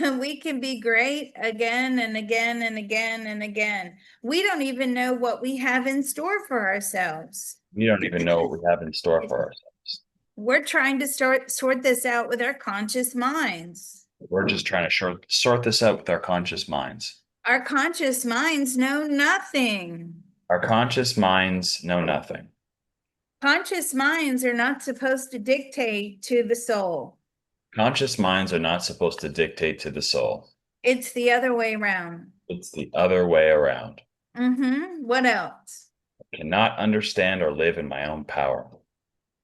We can be great again and again and again and again. We don't even know what we have in store for ourselves. We don't even know what we have in store for ourselves. We're trying to sort this out with our conscious minds. We're just trying to sort this out with our conscious minds. Our conscious minds know nothing. Our conscious minds know nothing. Conscious minds are not supposed to dictate to the soul. Conscious minds are not supposed to dictate to the soul. It's the other way around. It's the other way around. What else? I cannot understand or live in my own power.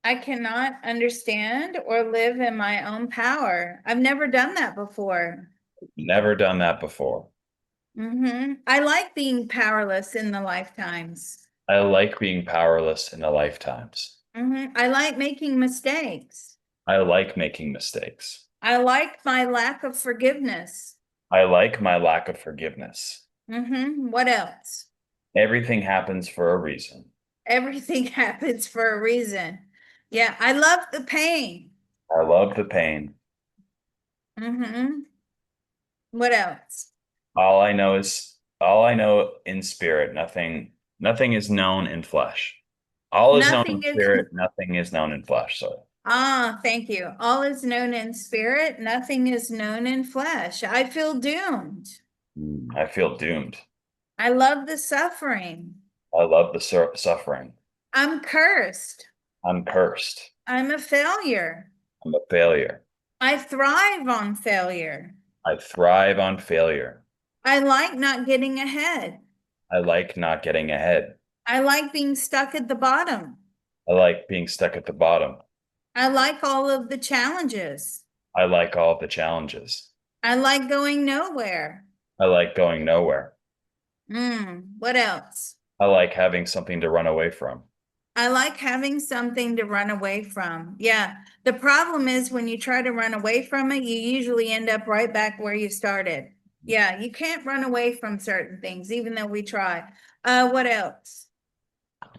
I cannot understand or live in my own power. I've never done that before. Never done that before. I like being powerless in the lifetimes. I like being powerless in the lifetimes. I like making mistakes. I like making mistakes. I like my lack of forgiveness. I like my lack of forgiveness. What else? Everything happens for a reason. Everything happens for a reason. Yeah, I love the pain. I love the pain. hmm What else? All I know in spirit. Nothing is known in flesh. All is known in Nothing is, spirit, nothing is known in flesh. So thank you. All is known in spirit, nothing is known in flesh. I feel doomed. I feel doomed. I love the suffering. I love the suffering. I'm cursed. I'm cursed. I'm a failure. I'm a failure. I thrive on failure. I thrive on failure. I like not getting ahead. I like not getting ahead. I like being stuck at the bottom. I like being stuck at the bottom. I like all of the challenges. I like all of the challenges. I like going nowhere. I like going nowhere. What else? I like having something to run away from. I like having something to run away from. Yeah. The problem is when you try to run away from it, you usually end up right back where you started. Yeah, you can't run away from certain things, even though we try. What else? I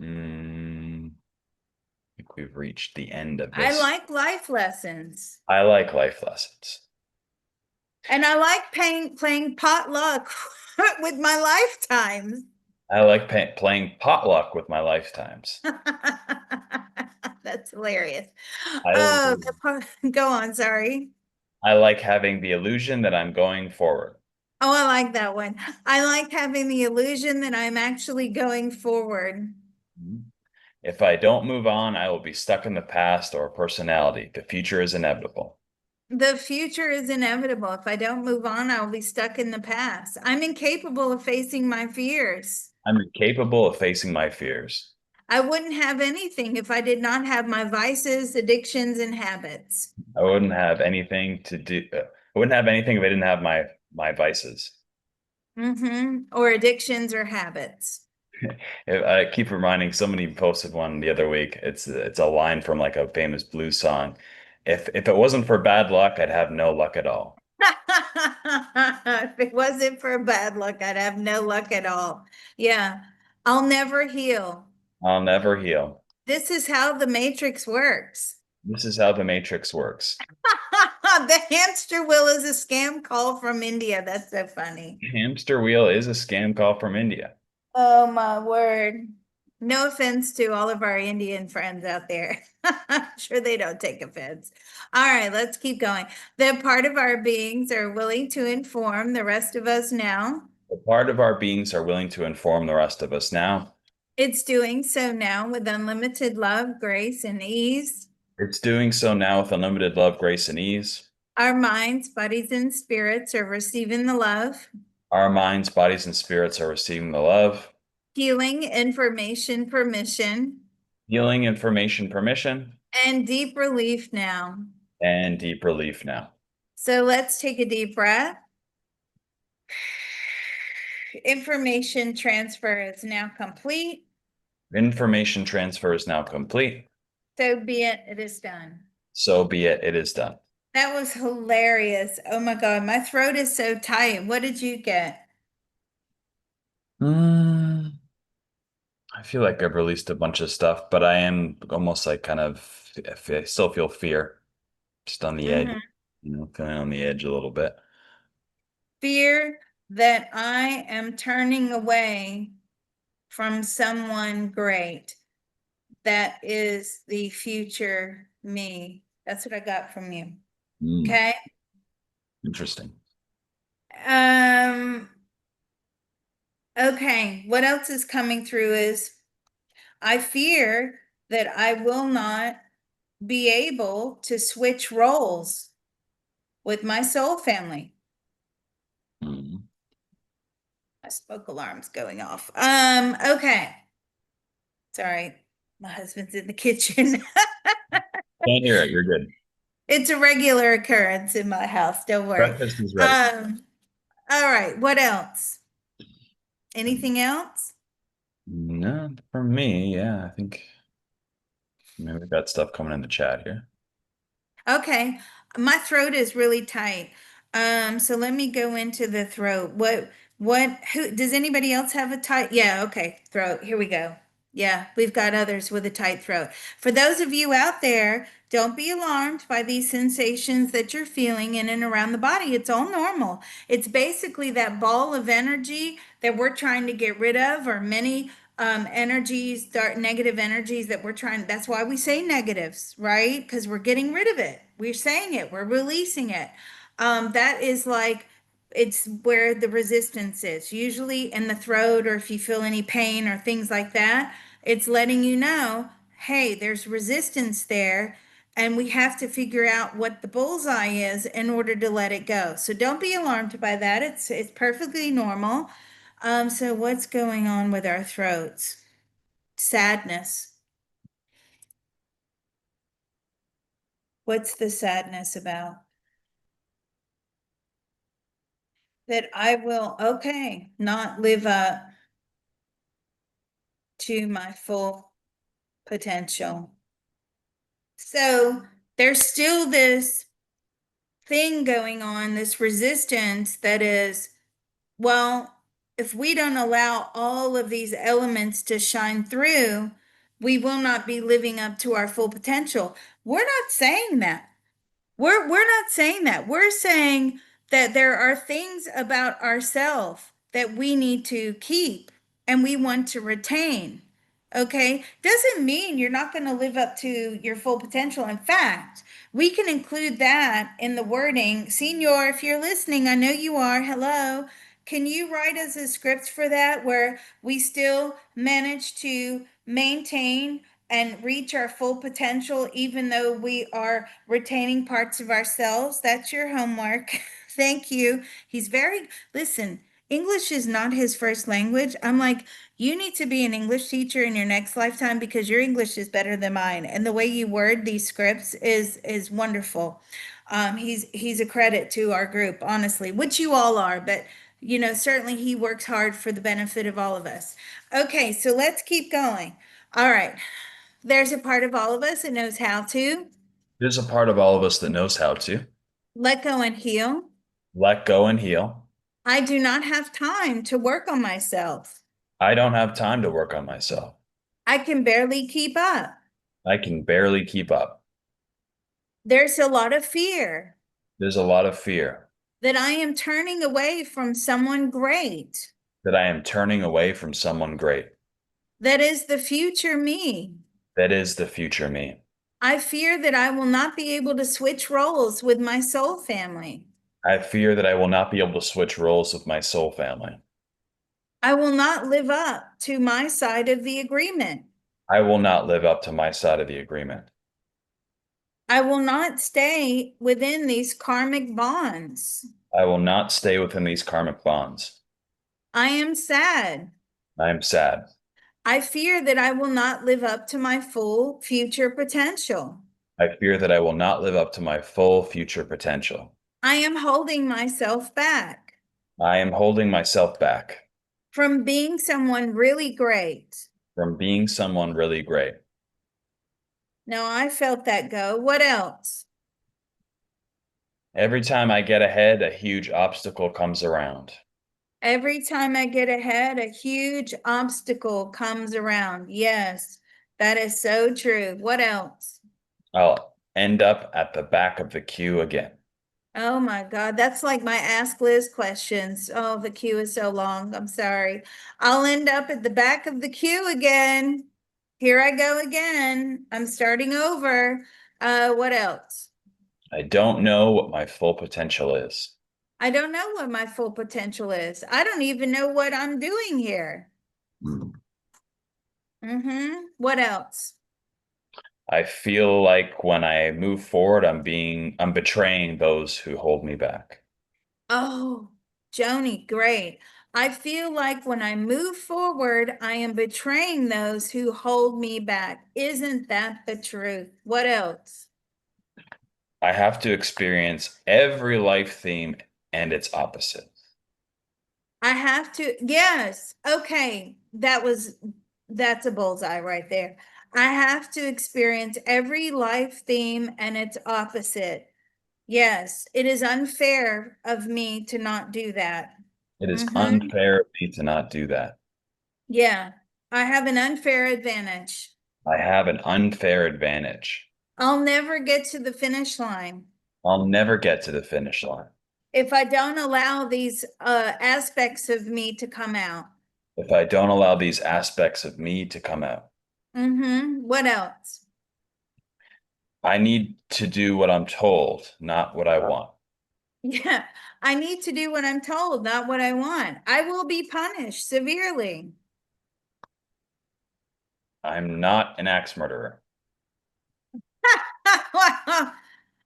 think we've reached the end of I this. like life lessons. I like life lessons. And I like playing potluck with my lifetimes. I like playing potluck with my lifetimes. That's hilarious. I Oh, go on, sorry. I like having the illusion that I'm going forward. Oh, I like that one. I like having the illusion that I'm actually going forward. If I don't move on, I will be stuck in the past or personality. The future is inevitable. The future is inevitable. If I don't move on, I will be stuck in the past. I'm incapable of facing my fears. I'm incapable of facing my fears. I wouldn't have anything if I did not have my vices, addictions, and habits. I wouldn't have anything to do. I wouldn't have anything if I didn't have my vices. Or addictions or habits. I keep reminding somebody posted one the other week. It's a line from like a famous blues song. If it wasn't for bad luck, I'd have no luck at all. If it wasn't for bad luck, I'd have no luck at all. Yeah, I'll never heal. I'll never heal. This is how the matrix works. This is how the Matrix works. The hamster wheel is a scam call from India. That's so funny. Hamster wheel is a scam call from India. Oh my word. No offense to all of our Indian friends out there. I'm sure they don't take offense. All right, let's keep going. The part of our beings are willing to inform the rest of us now. A part of our beings are willing to inform the rest of us now. It's doing so now with unlimited love, grace, and ease. It's doing so now with unlimited love, grace, and ease. Our minds, bodies, and spirits are receiving the love, Our minds, bodies, and spirits are receiving the love, healing, information, permission, healing, information, permission, and deep relief now. and deep relief now. So let's take a deep breath. Information transfer is now complete. Information transfer is now complete. So be it, it is done. So be it. It is done. That was hilarious. Oh my God, my throat is so tight. What did you get? Mm, I feel like I've released a bunch of stuff, but I am almost like kind of, I still feel fear, just on the edge, Mhm. feeling on the edge a little bit. Fear that I am turning away from someone great. That is the future me. That's what I got from you. Mm, Okay. interesting. Um, okay. What else is coming through is I fear that I will not be able to switch roles with my soul family. Mm. My smoke alarm's going off. Okay. Sorry. My husband's in the kitchen. Can't hear it. You're good. It's a regular occurrence in my house. Don't worry. Breakfast is ready. Um, all right. What else? Anything else? No, for me, yeah, I think maybe we've got stuff coming in the chat here. Okay. My throat is really tight. So let me go into the throat. Who, does anybody else have a tight? Yeah, okay. Throat. Here we go. Yeah, we've got others with a tight throat. For those of you out there, don't be alarmed by these sensations that you're feeling in and around the body. It's all normal. It's basically that ball of energy that we're trying to get rid of, or many energies, dark negative energies that we're trying. That's why we say negatives, right? Because we're getting rid of it. We're saying it, we're releasing it. That is like, it's where the resistance is, usually in the throat, or if you feel any pain or things like that, it's letting you know, hey, there's resistance there. And we have to figure out what the bullseye is in order to let it go. So don't be alarmed by that. It's perfectly normal. So what's going on with our throats? Sadness. What's the sadness about? That I will, okay, not live up to my full potential. So there's still this thing going on, this resistance that is, well, if we don't allow all of these elements to shine through, we will not be living up to our full potential. We're not saying that. We're not saying that. We're saying that there are things about ourselves that we need to keep and we want to retain. Okay? Doesn't mean you're not going to live up to your full potential. In fact, we can include that in the wording. Senior, if you're listening, I know you are. Hello. Can you write us a script for that where we still manage to maintain and reach our full potential, even though we are retaining parts of ourselves? That's your homework. Thank you. He's very, listen, English is not his first language. I'm like, you need to be an English teacher in your next lifetime because your English is better than mine. And the way you word these scripts is wonderful. He's a credit to our group, honestly, which you all are, but certainly he works hard for the benefit of all of us. Okay, so let's keep going. All right. There's a part of all of us that knows how to There's a part of all of us that knows how to let go and heal. let go and heal. I do not have time to work on myself. I don't have time to work on myself. I can barely keep up. I can barely keep up. There's a lot of fear There's a lot of fear that I am turning away from someone great. that I am turning away from someone great. that is the future me. that is the future me. I fear that I will not be able to switch roles with my soul family. I fear that I will not be able to switch roles with my soul family. I will not live up to my side of the agreement. I will not live up to my side of the agreement. I will not stay within these karmic bonds. I will not stay within these karmic bonds. I am sad. I am sad. I fear that I will not live up to my full future potential. I fear that I will not live up to my full future potential. I am holding myself back I am holding myself back from being someone really great. from being someone really great. Now I felt that go. What else? Every time I get ahead, a huge obstacle comes around. Every time I get ahead, a huge obstacle comes around. Yes, that is so true. What else? I'll end up at the back of the queue again. Oh my God, that's like my Ask Liz questions. Oh, the queue is so long. I'm sorry. I'll end up at the back of the queue again. Here I go again. I'm starting over. What else? I don't know what my full potential is. I don't know what my full potential is. I don't even know what I'm doing here. What else? I feel like when I move forward, I'm betraying those who hold me back. Oh, Joni, great. I feel like when I move forward, I am betraying those who hold me back. Isn't that the truth? What else? I have to experience every life theme and its opposite. I have to, yes. Okay. That's a bullseye right there. I have to experience every life theme and its opposite. Yes, it is unfair of me to not do that. It is Mm-hmm. unfair of me to not do that. Yeah, I have an unfair advantage. I have an unfair advantage. I'll never get to the finish line I'll never get to the finish line if I don't allow these aspects of me to come out. if I don't allow these aspects of me to come out. What else? I need to do what I'm told, not what I want. Yeah, I need to do what I'm told, not what I want. I will be punished severely. I'm not an axe murderer.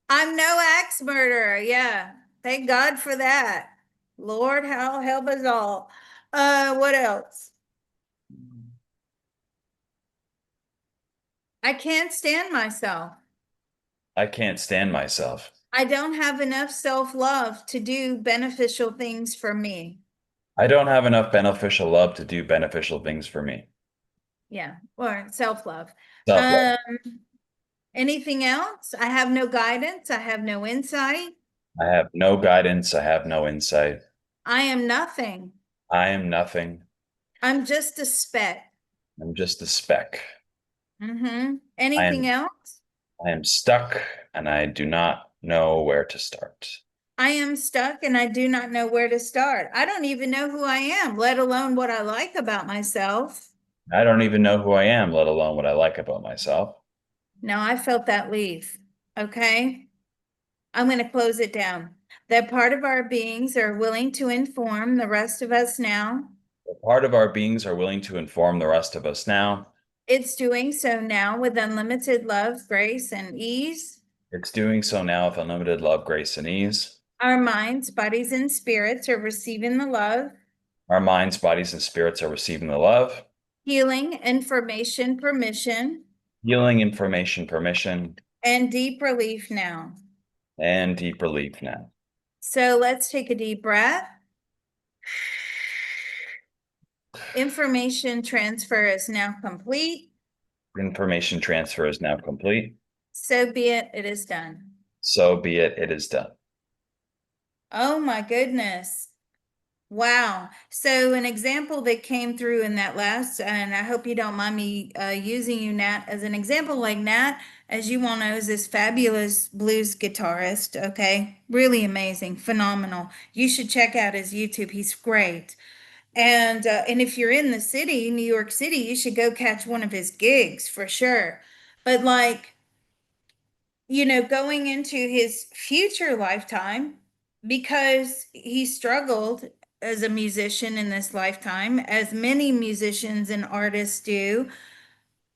I'm no axe murderer. Yeah, thank God for that. Lord, how help us all. What else? I can't stand myself. I can't stand myself. I don't have enough self-love to do beneficial things for me. I don't have enough beneficial love to do beneficial things for me. Yeah, or self-love. Self-love. Um, Anything else? I have no guidance. I have no insight. I have no guidance. I have no insight. I am nothing. I am nothing. I'm just a speck. I'm just a speck. I Anything am else? I am stuck and I do not know where to start. I am stuck and I do not know where to start. I don't even know who I am, let alone what I like about myself. I don't even know who I am, let alone what I like about myself. Now I felt that leave. Okay. I'm going to close it down. That part of our beings are willing to inform the rest of us now. A part of our beings are willing to inform the rest of us now. It's doing so now with unlimited love, grace, and ease. It's doing so now with unlimited love, grace, and ease. Our minds, bodies, and spirits are receiving the love, Our minds, bodies, and spirits are receiving the love, healing, information, permission, healing, information, permission, and deep relief now. and deep relief now. So let's take a deep breath. Information transfer is now complete. Information transfer is now complete. So be it, it is done. So be it, it is done. Oh my goodness. Wow. So an example that came through in that last, and I hope you don't mind me using you, Nat, as an example, like Nat, as you all know, is this fabulous blues guitarist. Okay. Really amazing, phenomenal. You should check out his YouTube. He's great. And if you're in the city, New York City, you should go catch one of his gigs for sure. But like, going into his future lifetime, because he struggled as a musician in this lifetime, as many musicians and artists do,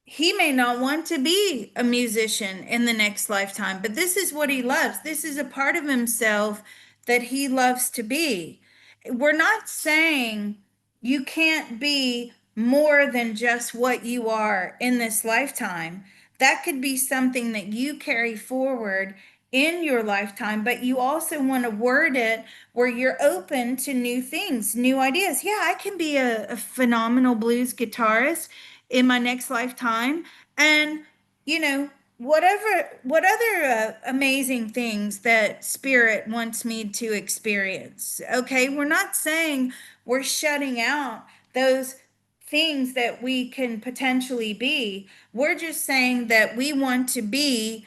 he may not want to be a musician in the next lifetime, but this is what he loves. This is a part of himself that he loves to be. We're not saying you can't be more than just what you are in this lifetime. That could be something that you carry forward in your lifetime, but you also want to word it where you're open to new things, new ideas. Yeah, I can be a phenomenal blues guitarist in my next lifetime. And, you know, what other amazing things that spirit wants me to experience. Okay. We're not saying we're shutting out those things that we can potentially be. We're just saying that we want to be,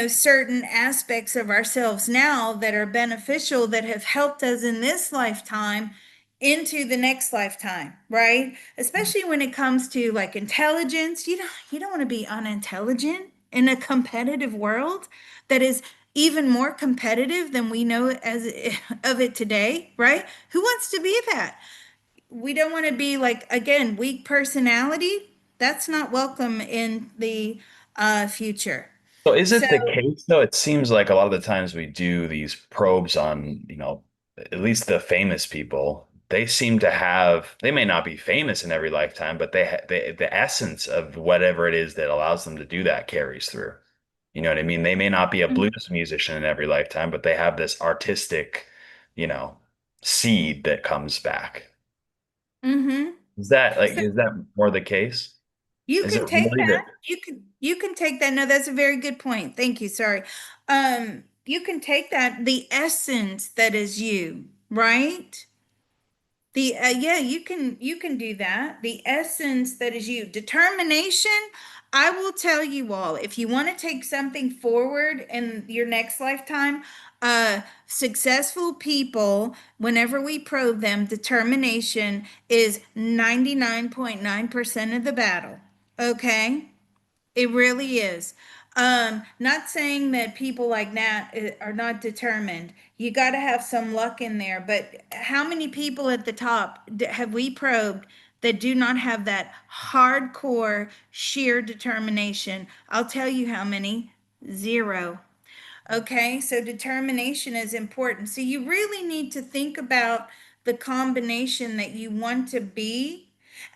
certain aspects of ourselves now that are beneficial, that have helped us in this lifetime into the next lifetime, right? Especially when it comes to like intelligence. You don't want to be unintelligent in a competitive world that is even more competitive than we know as of it today, right? Who wants to be that? We don't want to be like, again, weak personality. That's not welcome in the future. So is So, it the case though? It seems like a lot of the times we do these probes on, at least the famous people, they seem to have, they may not be famous in every lifetime, but the essence of whatever it is that allows them to do that carries through. You know what I mean? They may not be a blues musician in every lifetime, but they have this artistic, you know, seed that comes back. mm-hmm. Is that more the case? You Is it can take really that. that? You can take that. No, that's a very good point. Thank you. Sorry. You can take that, the essence that is you, right? The Yeah, you can do that. The essence that is you. Determination, I will tell you all, if you want to take something forward in your next lifetime, successful people, whenever we probe them, determination is 99.9% of the battle. Okay? It really is. Not saying that people like Nat are not determined. You got to have some luck in there. But how many people at the top have we probed that do not have that hardcore, sheer determination? I'll tell you how many. Zero. Okay, so determination is important. So you really need to think about the combination that you want to be.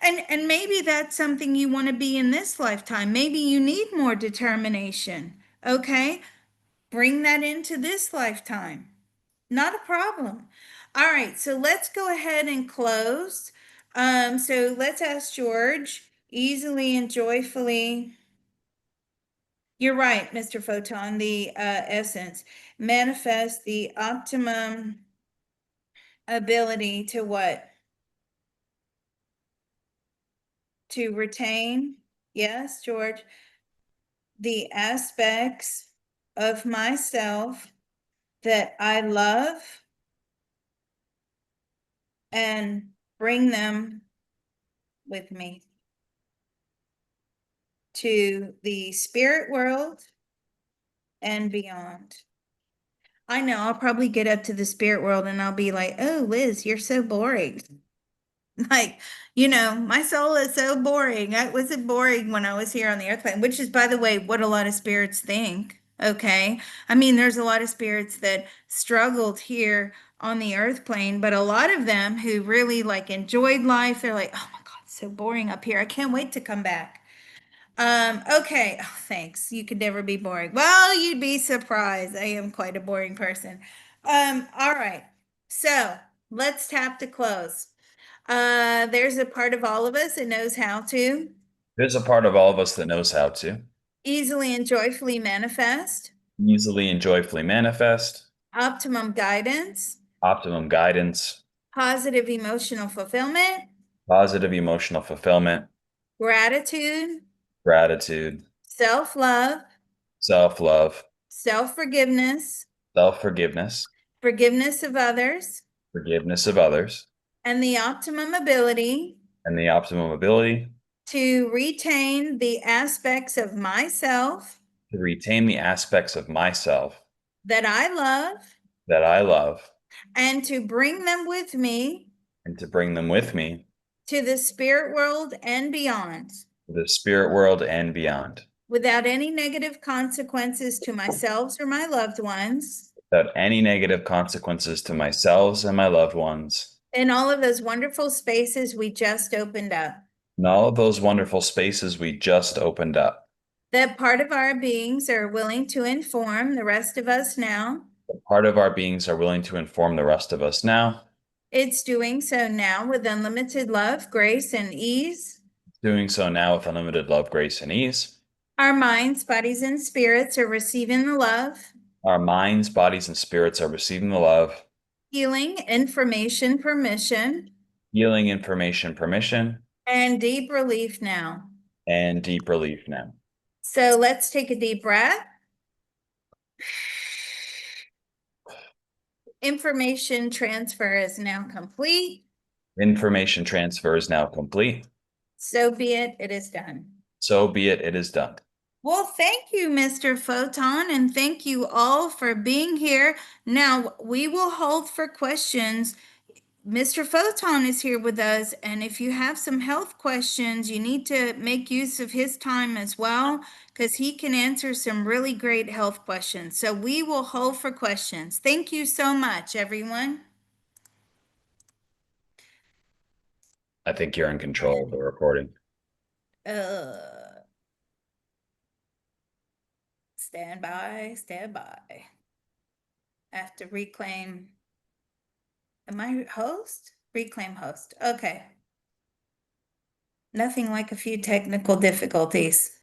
And maybe that's something you want to be in this lifetime. Maybe you need more determination. Okay, bring that into this lifetime. Not a problem. All right, so let's go ahead and close. So let's ask George, easily and joyfully. You're right, Mr. Photon. The essence manifest the optimum ability to what? To retain, yes, George, the aspects of myself that I love and bring them with me to the spirit world and beyond. I know I'll probably get up to the spirit world and I'll be like, oh, Liz, you're so boring. Like, my soul is so boring. I wasn't boring when I was here on the earth plane, which is, by the way, what a lot of spirits think. Okay. I mean, there's a lot of spirits that struggled here on the earth plane, but a lot of them who really like enjoyed life, they're like, oh my God, it's so boring up here. I can't wait to come back. Okay. Oh, thanks. You could never be boring. Well, you'd be surprised. I am quite a boring person. All right. So let's tap to close. There's a part of all of us that knows how to There's a part of all of us that knows how to easily and joyfully manifest easily and joyfully manifest optimum guidance, optimum guidance, positive emotional fulfillment, positive emotional fulfillment, gratitude, gratitude, self-love, self-love, self-forgiveness, self-forgiveness, forgiveness of others, forgiveness of others, and the optimum ability and the optimum ability to retain the aspects of myself to retain the aspects of myself that I love that I love and to bring them with me and to bring them with me to the spirit world and beyond to the spirit world and beyond without any negative consequences to myself or my loved ones without any negative consequences to myself and my loved ones in all of those wonderful spaces we just opened up. and all of those wonderful spaces we just opened up. That part of our beings are willing to inform the rest of us now. Part of our beings are willing to inform the rest of us now, It's doing so now with unlimited love, grace, and ease. doing so now with unlimited love, grace, and ease. Our minds, bodies, and spirits are receiving the love, Our minds, bodies, and spirits are receiving the love, healing, information, permission, healing information, permission, and deep relief now. and deep relief now. So let's take a deep breath. Information transfer is now complete. Information transfer is now complete. So be it, it is done. So be it, it is done. Well, thank you, Mr. Photon, and thank you all for being here. Now, we will hold for questions. Mr. Photon is here with us, and if you have some health questions, you need to make use of his time as well, because he can answer some really great health questions. So we will hold for questions. Thank you so much, everyone. I think you're in control of the And recording. stand by, stand by. I have to reclaim. Am I host? Reclaim host. Okay. Nothing like a few technical difficulties.